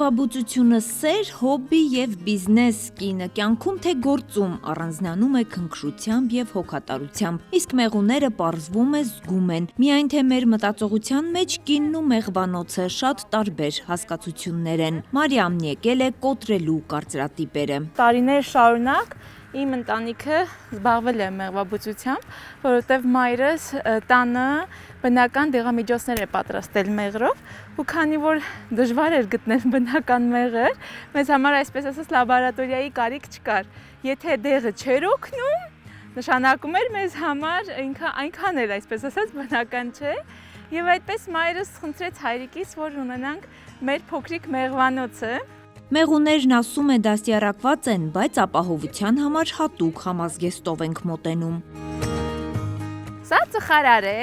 Մեղվաբուծությունը սեր, հոբբի եւ բիզնես, կինը կյանքում թե գործում առանձնանում է քնքշությամբ եւ հոգատարությամբ, իսկ մեղուները պարզվում է զգում են, միայն թե մեր մտածողության մեջ կինն ու մեղվանոցը շատ տարբեր հասկացություններ են։ Մարիամն եկել է կոտրելու կարծրատիպերը։ Տարիներ շարունակ իմ ընտանիքը զբաղվել է մեղվաբուծությամբ, որովհետև մայրս տանը բնական դեղամիջոցներ է պատրաստել մեղրով, ու քանի որ դժվար էր գտնել բնական մեղր, մեզ համար այսպես ասած լաբորատորիայի կարիք չկար։ Եթե դեղը չէր օգնում, նշանակում էր մեզ համար այնքան էլ այսպես ասած բնական չէ, եւ այդպես մայրս խնդրեց հայրիկից, որ ունենանք մեր փոքրիկ մեղվանոցը։ Մեղուներն ասում է դաստիարակված են, բայց ապահովության համար հատուկ համազգեստով ենք մոտենում։ Սա ծխարար է,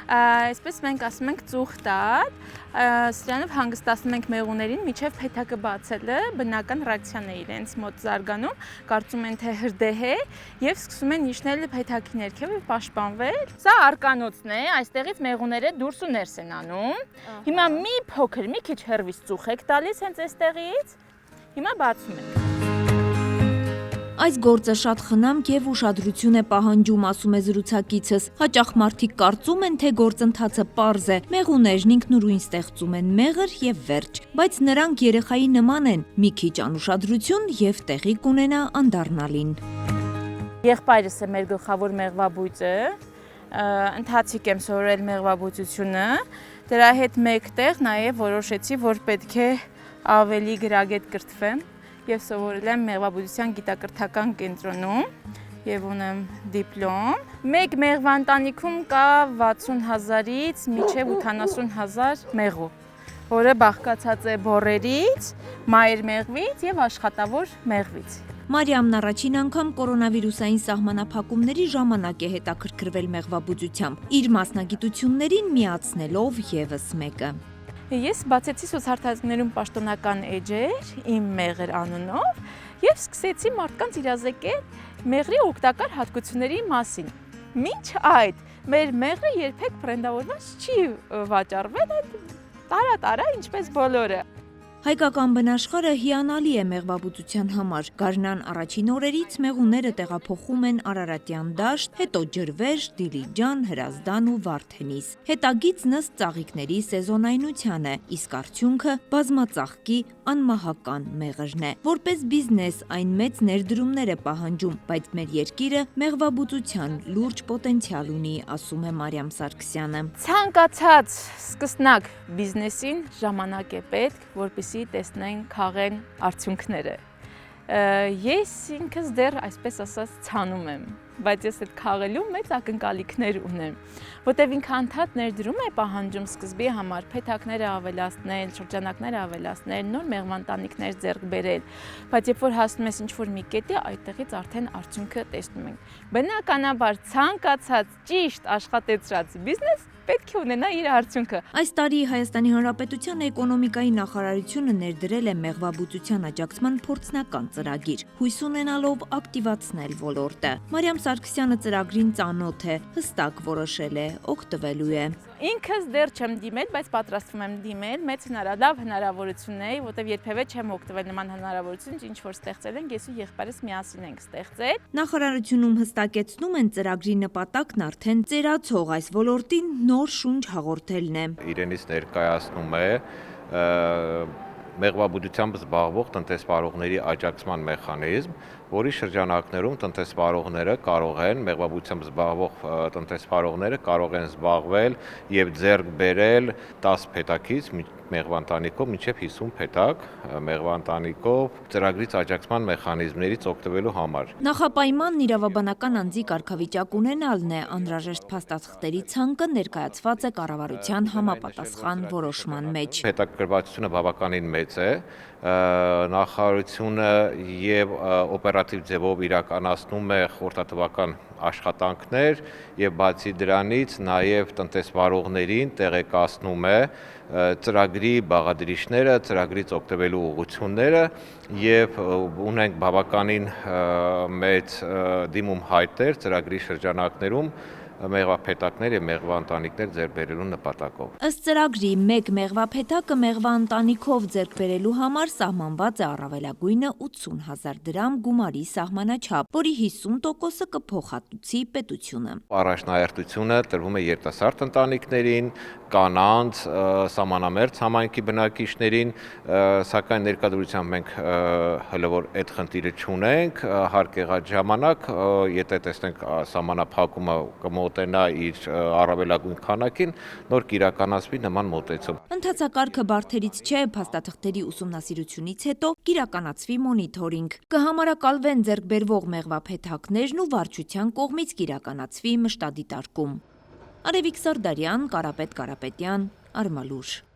այսպես մենք ասում ենք ծուխտար, սրանով հանգստացնում ենք մեղուներին մինչև փեթակը բացելը, բնական ռեակցիան է իրենց մոտ զարգանում, կարծում են թե հրդեհ է եւ սկսում են իջնել փեթակի ներքև եւ պաշտպանվել։ Սա արկանոցն է, այստեղից մեղուները դուրս ու ներս են անում։ Հիմա մի փոքր, մի քիչ հեռվից ծուխ եք տալիս հենց այստեղից։ Հիմա բացում ենք։ Այս գործը շատ խնամք եւ ուշադրություն է պահանջում, ասում է զրուցակիցս։ Հաճախ մարդիկ կարծում են, թե գործընթացը պարզ է, մեղուներն ինքնուրույն ստեղծում են մեղր եւ վերջ, բայց նրանք երեխայի նման են, մի քիչ անուշադրություն եւ տեղի կունենա անդառնալին։ Եղբայրս է մեր գլխավոր մեղվաբույծը, ընթացիկ եմ սովորել մեղվաբույծությունը, դրա հետ մեկտեղ նաեւ որոշեցի, որ պետք է ավելի գրագետ կրթվեմ եւ սովորել եմ մեղվաբուծության գիտակրթական կենտրոնում եւ ունեմ դիպլոմ։ Մեկ մեղվանտանիքում կա 60,000-ից մինչեւ 80,000 մեղու, որը բաղկացած է բոռերից, մայր մեղվից եւ աշխատավոր մեղվից։ Մարիամն առաջին անգամ կորոնավիրուսային սահմանափակումների ժամանակ է հետաքրքրվել մեղվաբուծությամբ, իր մասնագիտություններին միացնելով եւս մեկը։ Ես բացեցի սոցհարթակներում պաշտոնական էջեր իմ մեղր անունով եւ սկսեցի մարդկանց իրազեկել մեղրի օգտակար հատկությունների մասին։ Մինչ այդ մեր մեղրը երբեք բրենդավորված չի վաճառվել, տարա ինչպես բոլորը։ Հայկական բնաշխարհը հիանալի է մեղվաբուծության համար։ Գարնան առաջին օրերից մեղուները տեղափոխում են Արարատյան դաշտ, հետո Ջրվեժ, Դիլիջան, Հրազդան ու Վարդենիս։ Հետագիծն ըստ ծաղիկների սեզոնայնության է, իսկ արդյունքը բազմածաղկի անմահական մեղրն է։ Որպես բիզնես այն մեծ ներդրումներ է պահանջում, բայց մեր երկիրը մեղվաբուծության լուրջ պոտենցիալ ունի, ասում է Մարիամ Սարգսյանը։ Ցանկացած սկսնակ բիզնեսին ժամանակ է պետք, որպեսզի տեսնեն քաղեն արդյունքները։ Ես ինքս դեռ այսպես ասած ցանում եմ, բայց ես այդ քաղելու մեծ ակնկալիքներ ունեմ, որտեղ ինքը անդադ ներդրում է պահանջում սկզբի համար փեթակները ավելացնել, շրջանակները ավելացնել, նոր մեղվանտանիքներ ձեռք բերել, բայց երբ որ հասնում ես ինչ-որ մի կետի, այդտեղից արդեն արդյունքը տեսնում ենք։ Բնականաբար ցանկացած ճիշտ աշխատեցրած բիզնես պետք է ունենա իր արդյունքը։ Այս տարի Հայաստանի Հանրապետության էկոնոմիկայի նախարարությունը ներդրել է մեղվաբուծության աջակցման փորձնական ծրագիր, հույս ունենալով ակտիվացնել ոլորտը։ Մարիամ Սարգսյանը ծրագրին ծանոթ է, հստակ որոշել է, օգտվելու է։ Ինքս դեռ չեմ դիմել, բայց պատրաստվում եմ դիմել, մեծ լավ հնարավորություն է, որտեղ երբևէ չեմ օգտվել նման հնարավորությունից, ինչ որ ստեղծել ենք, ես ու եղբայրս միասին ենք ստեղծել։ Նախարարությունում հստակեցնում են ծրագրի նպատակն արդեն ծերացող այս ոլորտին նոր շունչ հաղորդելն է։ Իրենից ներկայացնում է մեղվաբուծությամբ զբաղվող տնտեսվարողների աջակցման մեխանիզմ, որի շրջանակներում տնտեսվարողները կարող են, մեղվաբուծությամբ զբաղվող տնտեսվարողները կարող են զբաղվել եւ ձեռք բերել 10 փեթակից մեղվանտանիքով մինչև 50 փեթակ մեղվանտանիքով ծրագրից աջակցման մեխանիզմներից օգտվելու համար։ Նախապայմանն իրավաբանական անձի կարգավիճակ ունենալն է, անհրաժեշտ փաստաթղթերի ցանկը ներկայացված է կառավարության համապատասխան որոշման մեջ։ Հետաքրքրվածությունը բավականին մեծ է, նախարարությունը եւ օպերատիվ ձևով իրականացնում է խորհրդատվական աշխատանքներ եւ բացի դրանից նաեւ տնտեսվարողներին տեղեկացնում է ծրագրի բաղադրիչները, ծրագրից օգտվելու ուղղությունները եւ ունենք բավականին մեծ դիմում հայտեր ծրագրի շրջանակներում մեղվափետակներ եւ մեղվա ընտանիքներ ձեռք բերելու նպատակով։ Ըստ ծրագրի, մեկ մեղվափետակը մեղվա ընտանիքով ձեռք բերելու համար սահմանված է առավելագույնը 80,000 դրամ գումարի սահմանաչափ, որի 50%-ը կփոխհատուցի պետությունը։ Առաջնահերթությունը տրվում է երիտասարդ ընտանիքներին, կանանց, սահմանամերձ համայնքի բնակիչներին, սակայն ներկայությամբ մենք հələ որ այդ խնդիրը չունենք, հարկ եղած ժամանակ, եթե տեսնենք սահմանափակումը կմոտենա իր առավելագույն քանակին, նոր կիրականացվի նման մոտեցում։ Ընթացակարգը բարդերից չէ, փաստաթղթերի ուսումնասիրությունից հետո կիրականացվի մոնիթորինգ։ Կհամարակալվեն ձեռք բերվող մեղվափետակներն ու վարչության կողմից կիրականացվի մշտադիտարկում։ Արևիկ Սարդարյան, Կարապետ Կարապետյան, Արմալուր։